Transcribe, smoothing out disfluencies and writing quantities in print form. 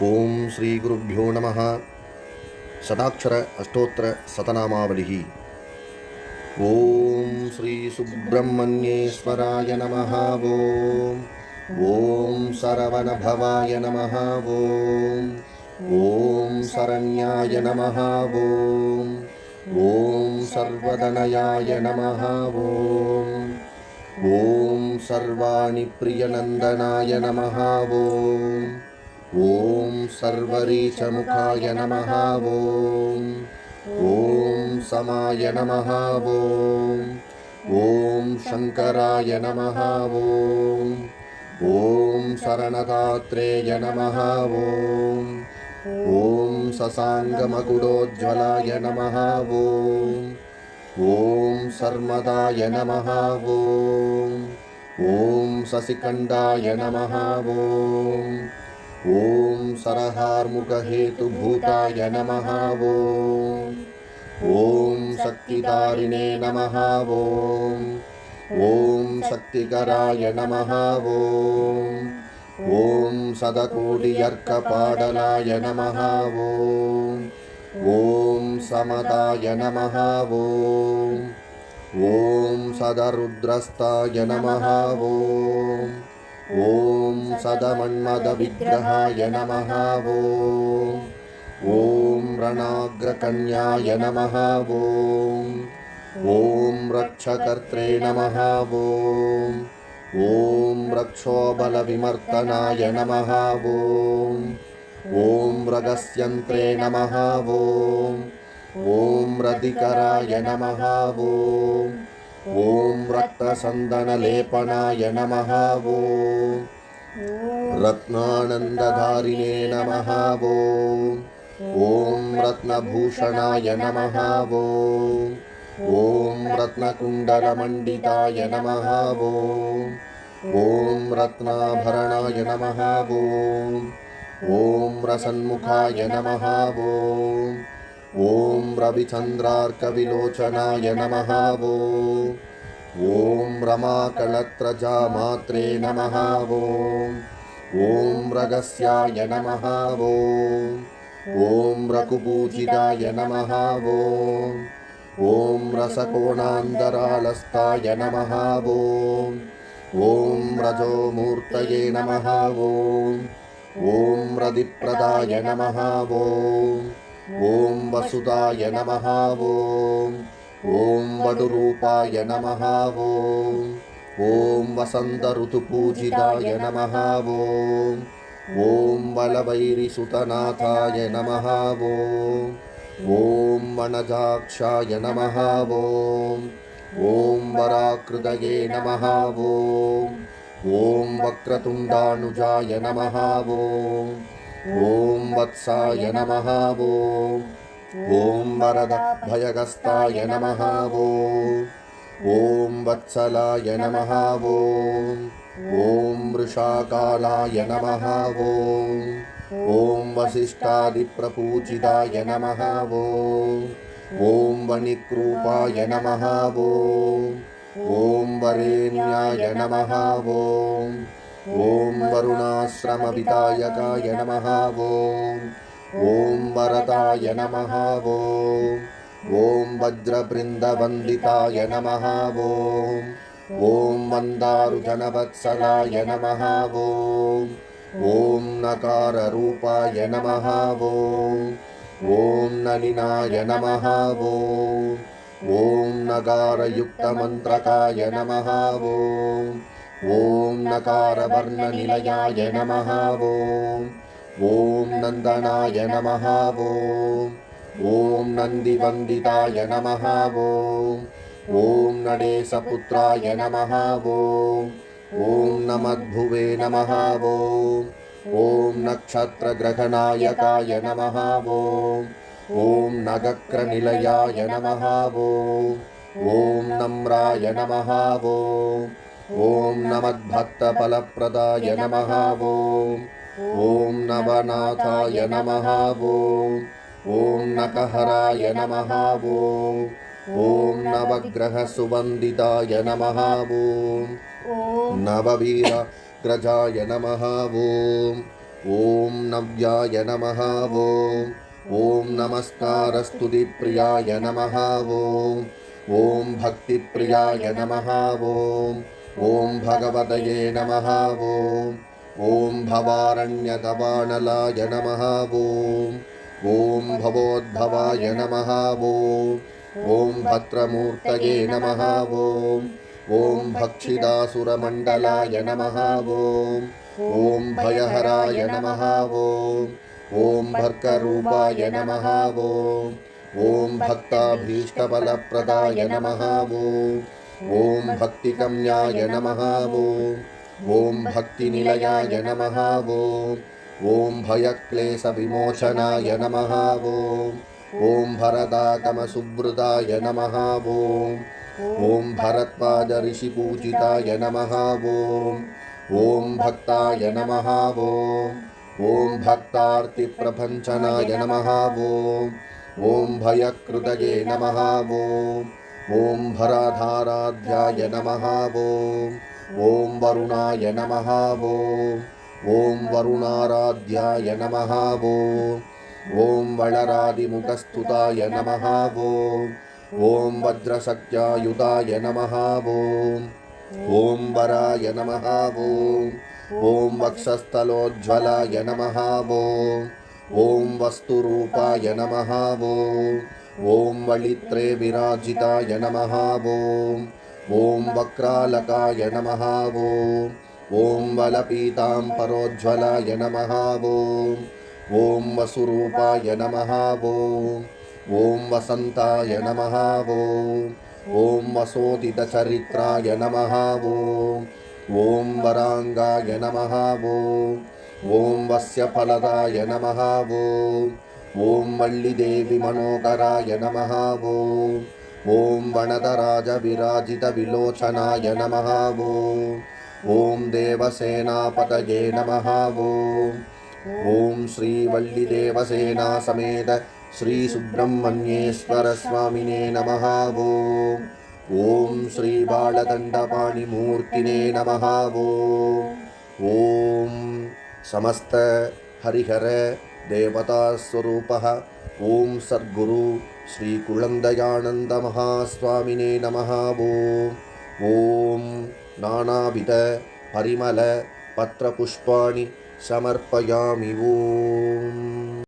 ओम श्री गुरुभ्यो नमः। शताक्षर अष्टोत्तर शतनामावलिः। ओम श्री सुब्रह्मण्येश्वराय नमः। ओम शरवण भवाय नमः। ओम शरण्याय नमः। ओम सर्वदनयाय नमः। ओम सर्वाणि प्रियनंदनाय नमः। ओम सर्वरीचमुखाय नमः। ओम समाय नमः। ओम शंकराय नमः। ओम शरणदात्रेय नमः। ओम शशांकमकुटोज्ज्वलाय नमः। ओम सर्मदाय नमः। ओम शशिकंडाय नमः। ओम सरहार्मुकहेतुभूताय नमः। ओम शक्तिधारिणे नमः। ओम शक्तिकराय नमः। ओम सदकोटियर्कपाडलाय नमः। ओम समदाय नमः। ओम सदरुद्रस्ताय नमः। ओम सदमन्मदविग्रहाय नमः। ओम रणाग्रकन्याय नमः। ओम रक्षकर्त्रे नमः। ओम रक्षोबलविमर्दनाय नमः। ओम रगस्यन्त्रे नमः। ओम रदिकराय नमः। ओम रक्तसन्दनलेपनाय नमः। रत्नानन्दधारिणे नमः। ओम रत्नभूषणाय नमः। ओम रत्नकुण्डलमण्डिताय नमः। ओम रत्नाभरणाय नमः। ओम रसन्मुखाय नमः। ओम रविचन्द्रार्कविलोचनाय नमः। ओम रमाकलत्रजामात्रे नमः। ओम रगस्याय नमः। ओम रघुपूजिताय नमः। ओम रसकोणान्तरालस्ताय नमः। ओम रजोमूर्तये नमः। ओम रदिप्रदाय नमः। ओम वसुदाय नमः। ओम वडुरूपाय नमः। ओम वसन्तऋतुपूजिताय नमः। ओम बलभैरिसुतनाथाय नमः। ओम वनजाक्षाय नमः। ओम वराकृतये नमः। ओम वक्रतुण्डानुजाय नमः। ओम वत्साय नमः। ओम वरदभयगस्ताय नमः। ओम वत्सलाय नमः। ओम वृषाकालाय नमः। ओम वसिष्ठादिप्रपूजिताय नमः। ओम वणिक्रूपाय नमः। ओम वरेण्याय नमः। ओम वरुणाश्रमविधायकाय नमः। ओम वरदाय नमः। ओम वज्रवृन्दवन्दिताय नमः। ओम मन्दारुजनवत्सलाय नमः। ओम नकाररूपाय नमः। ओम नलिनाय नमः। ओम नगारयुक्तमन्त्रकाय नमः। ओम नकारवर्णनिलयाय नमः। ओम नन्दनाय नमः। ओम नन्दिवन्दिताय नमः। ओम नडेशपुत्राय नमः। ओम नमद्भुवे नमः। ओम नक्षत्रग्रहणायकाय नमः। ओम नगक्रनिलयाय नमः। ओम नम्राय नमः। ओम नमद्भक्तफलप्रदाय नमः। ओम नवनाथाय नमः। ओम नकहराय नमः। ओम नवग्रहसुवन्दिताय नमः। नववीरग्रजाय नमः। ॐ नव्याय नमः ॐ नमस्कारस्तुतिप्रियाय नमः ॐ भक्तिप्रियाय नमः ॐ भगवतये नमः ॐ भवारण्यकवानलाय नमः ॐ भवोद्भवाय नमः ॐ भद्रमूर्तये नमः ॐ भक्षिदासुरमण्डलाय नमः ॐ भयहराय नमः ॐ भर्गरूपाय नमः ॐ भक्ताभीष्टफलप्रदाय नमः ॐ भक्तिगम्याय नमः ॐ भक्तिनिलयाय नमः ॐ भयक्लेशविमोचनाय नमः ॐ भरदागमसुवृताय नमः ॐ भरद्वाजऋषिपूजिताय नमः ॐ भक्ताय नमः ॐ भक्तार्तिप्रभञ्जनाय नमः ॐ भयकृतये नमः ॐ भराधाराध्याय नमः ॐ वरुणाय नमः ॐ वरुणाराध्याय नमः ॐ वळरादिमुखस्तुताय नमः ॐ वज्रशक्त्यायुधाय नमः ॐ वराय नमः ॐ वक्षस्थलोज्ज्वलाय नमः ॐ वस्तुरूपाय नमः ॐ वलित्रे विराजिताय नमः ॐ वक्रालकाय नमः ॐ वलपीताम्बरोज्ज्वलाय नमः ॐ वसुरूपाय नमः ॐ वसन्ताय नमः ॐ वसोदितचरित्राय नमः ॐ वराङ्गाय नमः ॐ वस्यफलदाय नमः ॐ वल्लीदेवी मनोहराय नमः ॐ वनदराजविराजितविलोचनाय नमः ॐ देवसेनापतये नमः ॐ श्रीवल्लीदेवसेना समेत श्रीसुब्रह्मण्येश्वर स्वामिने नमः ॐ श्रीबालदण्डपाणिमूर्तिने नमः ॐ समस्त हरिहर देवतास्वरूपः ॐ सद्गुरु श्रीकुळन्दयानन्दमहास्वामिने नमः ॐ नानाविध परिमल पत्रपुष्पाणि समर्पयामि। ॐ